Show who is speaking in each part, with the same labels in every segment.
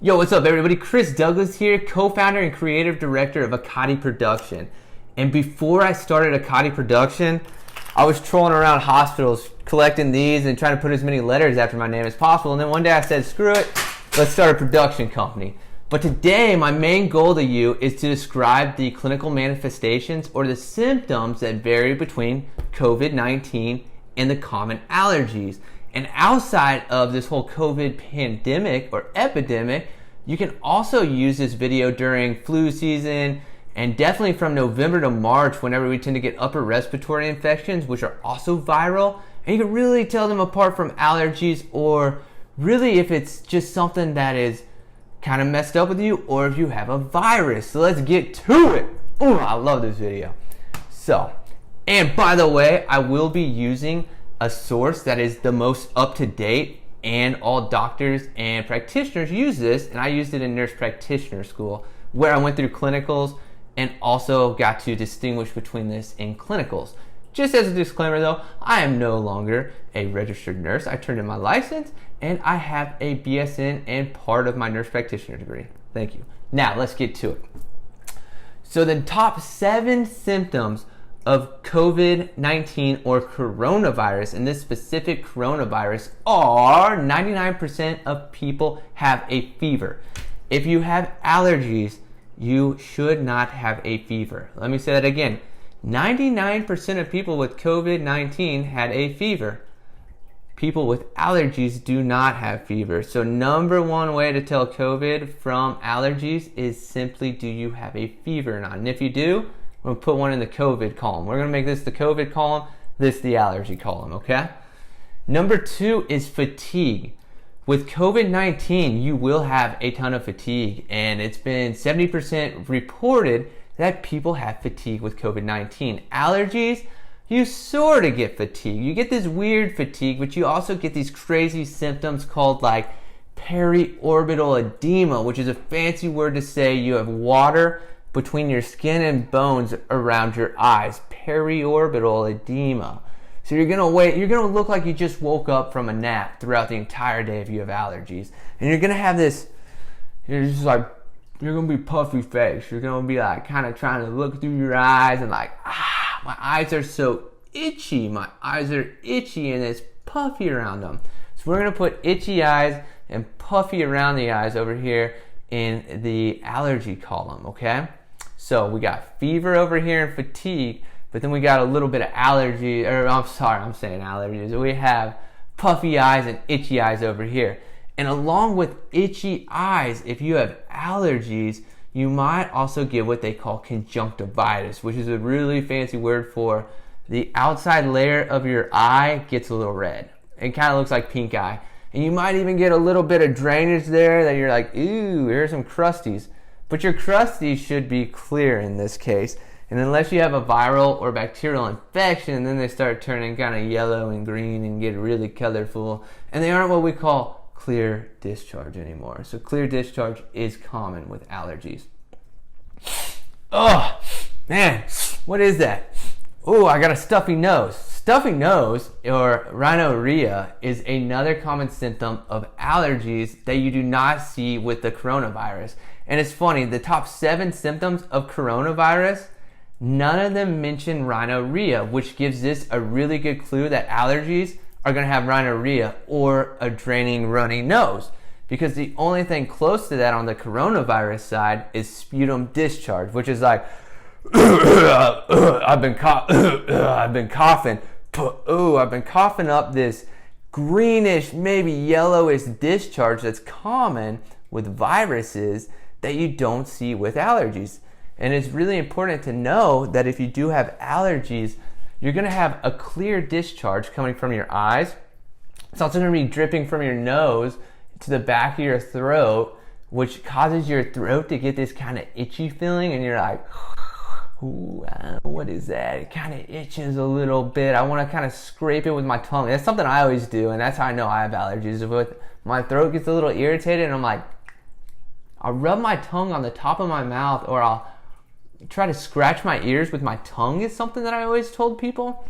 Speaker 1: Yo, what's up everybody? Chris Douglas here, co-founder and creative director of Akati Production. And before I started Akati Production, I was trolling around hospitals collecting these and trying to put as many letters after my name as possible. And then one day I said, screw it, let's start a production company. But today, my main goal to you is to describe the clinical manifestations or the symptoms that vary between COVID-19 and the common allergies. And outside of this whole COVID pandemic or epidemic, you can also use this video during flu season and definitely from November to March whenever we tend to get upper respiratory infections, which are also viral. And you can really tell them apart from allergies, or really if it's just something that is kind of messed up with you, or if you have a virus. So let's get to it. Ooh, I love this video. So, and by the way, I will be using a source that is the most up-to-date, and all doctors and practitioners use this, and I used it in nurse practitioner school where I went through clinicals and also got to distinguish between this in clinicals. Just as a disclaimer though, I am no longer a registered nurse. I turned in my license and I have a BSN and part of my nurse practitioner degree. Thank you. Now let's get to it. So the top 7 symptoms of COVID-19 or coronavirus, and this specific coronavirus, are 99% of people have a fever. If you have allergies, you should not have a fever. Let me say that again. 99% of people with COVID-19 had a fever. People with allergies do not have fever. So number one way to tell COVID from allergies is simply, do you have a fever or not? And if you do, we're going to put one in the COVID column. We're going to make this the COVID column, this the allergy column, okay? Number 2 is fatigue. With COVID-19, you will have a ton of fatigue, and it's been 70% reported that people have fatigue with COVID-19. Allergies, you sort of get fatigue. You get this weird fatigue, but you also get these crazy symptoms called like periorbital edema, which is a fancy word to say you have water between your skin and bones around your eyes. Periorbital edema. So you're gonna look like you just woke up from a nap throughout the entire day if you have allergies. And you're gonna have this, you're gonna be puffy face. You're gonna be like kind of trying to look through your eyes and like, my eyes are so itchy. My eyes are itchy and it's puffy around them. So we're gonna put itchy eyes and puffy around the eyes over here in the allergy column, okay? So we got fever over here and fatigue, but then we got a little bit of allergy, or I'm saying allergies. We have puffy eyes and itchy eyes over here. And along with itchy eyes, if you have allergies, you might also get what they call conjunctivitis, which is a really fancy word for the outside layer of your eye gets a little red. It kind of looks like pink eye. And you might even get a little bit of drainage there that you're like, ooh, here's some crusties. But your crusties should be clear in this case. And unless you have a viral or bacterial infection, then they start turning kind of yellow and green and get really colorful. And they aren't what we call clear discharge anymore. So clear discharge is common with allergies. Oh, man, what is that? Oh, I got a stuffy nose. Stuffy nose or rhinorrhea is another common symptom of allergies that you do not see with the coronavirus. And it's funny, the top 7 symptoms of coronavirus, none of them mention rhinorrhea, which gives this a really good clue that allergies are going to have rhinorrhea or a draining, runny nose. Because the only thing close to that on the coronavirus side is sputum discharge, which is like, I've been coughing. I've been coughing up this greenish, maybe yellowish discharge that's common with viruses that you don't see with allergies. And it's really important to know that if you do have allergies, you're going to have a clear discharge coming from your eyes. It's also going to be dripping from your nose to the back of your throat, which causes your throat to get this kind of itchy feeling, and you're like, ooh, what is that? It kind of itches a little bit. I want to kind of scrape it with my tongue. That's something I always do, and that's how I know I have allergies. If my throat gets a little irritated, and I'm like, I'll rub my tongue on the top of my mouth, or I'll try to scratch my ears with my tongue is something that I always told people.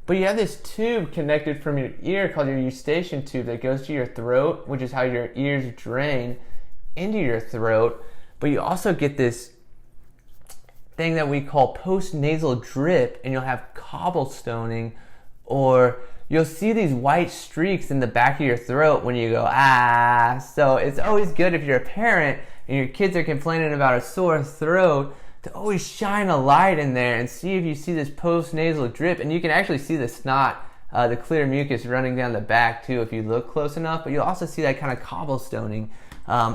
Speaker 1: But you have this tube connected from your ear called your eustachian tube that goes to your throat, which is how your ears drain. into your throat, but you also get this thing that we call post-nasal drip, and you'll have cobblestoning, or you'll see these white streaks in the back of your throat when you go, ah. So it's always good if you're a parent and your kids are complaining about a sore throat to always shine a light in there and see if you see this post-nasal drip. And you can actually see the snot, the clear mucus running down the back too if you look close enough, but you'll also see that kind of cobblestoning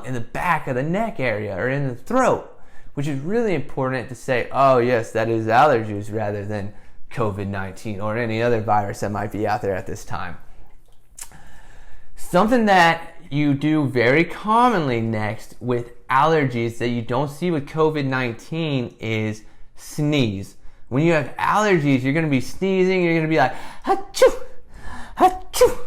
Speaker 1: in the back of the neck area or in the throat, which is really important to say, oh yes, that is allergies rather than COVID-19 or any other virus that might be out there at this time. Something that you do very commonly next with allergies that you don't see with COVID-19 is sneeze. When you have allergies, you're going to be sneezing, you're going to be like, achoo, achoo,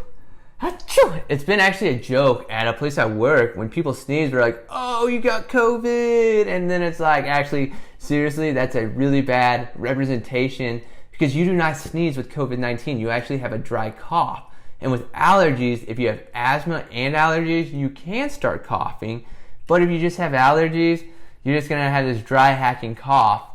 Speaker 1: achoo. It's been actually a joke at a place I work. When people sneeze, we're like, oh, you got COVID. And then it's like, actually, seriously, that's a really bad representation, because you do not sneeze with COVID-19. You actually have a dry cough. And with allergies, if you have asthma and allergies, you can start coughing. But if you just have allergies, you're just going to have this dry hacking cough.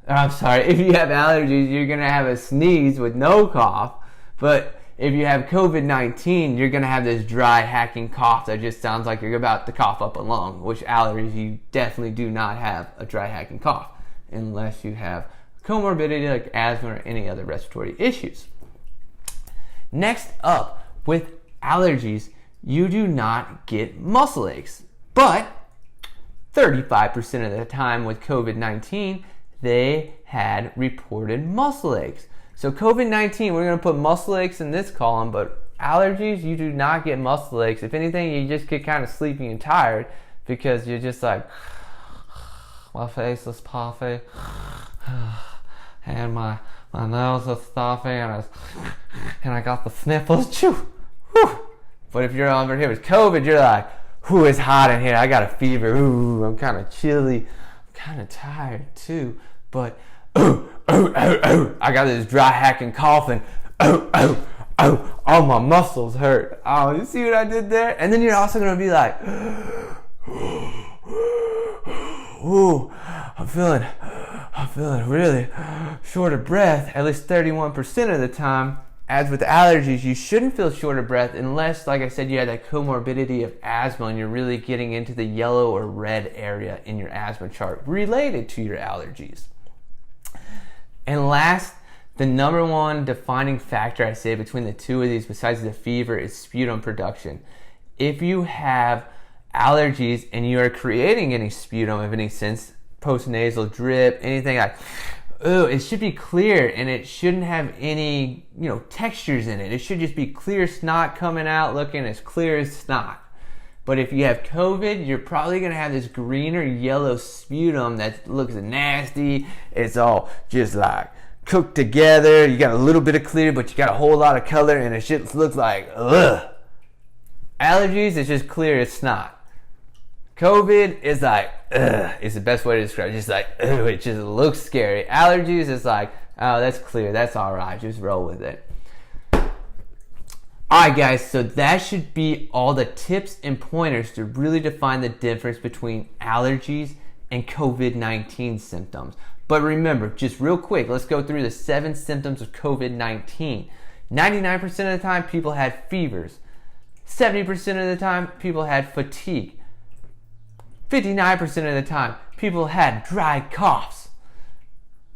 Speaker 1: If you have allergies, you're going to have a sneeze with no cough. But if you have COVID-19, you're going to have this dry hacking cough that just sounds like you're about to cough up a lung, which allergies, you definitely do not have a dry hacking cough unless you have comorbidity like asthma or any other respiratory issues. Next up, with allergies, you do not get muscle aches, but 35% of the time with COVID-19, they had reported muscle aches. So COVID-19, we're going to put muscle aches in this column, but allergies, you do not get muscle aches. If anything, you just get kind of sleepy and tired because you're just like, my face is puffy, and my nose is stuffy, and I got the sniffles. Chew. Whew. But if you're over here with COVID, you're like, whoo, it's hot in here. I got a fever. Ooh, I'm kind of chilly. I'm kind of tired too. But I got this dry hacking coughing. All my muscles hurt. Oh, you see what I did there? And then you're also gonna be like, ooh, I'm feeling really short of breath, at least 31% of the time. As with allergies, you shouldn't feel short of breath unless, like I said, you had that comorbidity of asthma and you're really getting into the yellow or red area in your asthma chart related to your allergies. And last, the number one defining factor I say between the two of these, besides the fever, is sputum production. If you have allergies and you are creating any sputum of any sense, post-nasal drip, anything like, it should be clear and it shouldn't have any, textures in it. It should just be clear snot coming out looking as clear as snot. But if you have COVID, you're probably going to have this green or yellow sputum that looks nasty. It's all just like cooked together. You got a little bit of clear, but you got a whole lot of color, and it just looks like, ugh. Allergies, it's just clear as snot. COVID is like, ugh, is the best way to describe it. Just like, ugh, it just looks scary. Allergies is like, oh, that's clear. That's all right. Just roll with it. Alright guys, so that should be all the tips and pointers to really define the difference between allergies and COVID-19 symptoms. But remember, just real quick, let's go through the 7 symptoms of COVID-19. 99% of the time, people had fevers. 70% of the time, people had fatigue. 59% of the time, people had dry coughs.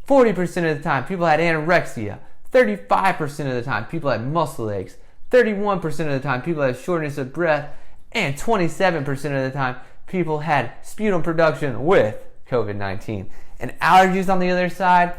Speaker 1: 40% of the time, people had anorexia. 35% of the time, people had muscle aches. 31% of the time, people had shortness of breath, and 27% of the time, people had sputum production with COVID-19. And allergies on the other side,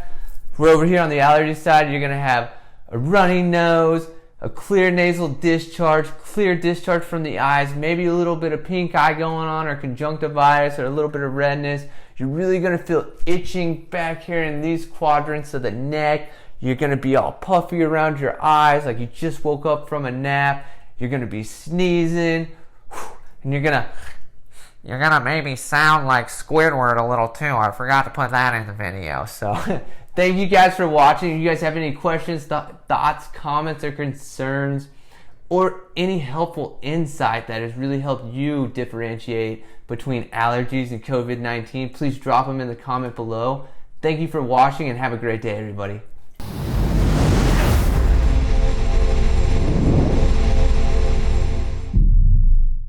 Speaker 1: we're over here on the allergy side, you're going to have a runny nose, a clear nasal discharge, clear discharge from the eyes, maybe a little bit of pink eye going on or conjunctivitis or a little bit of redness. You're really going to feel itching back here in these quadrants of the neck. You're going to be all puffy around your eyes like you just woke up from a nap. You're going to be sneezing. And you're going to maybe sound like Squidward a little too. I forgot to put that in the video. So thank you guys for watching. If you guys have any questions, thoughts, comments, or concerns, or any helpful insight that has really helped you differentiate between allergies and COVID-19, please drop them in the comment below. Thank you for watching and have a great day, everybody.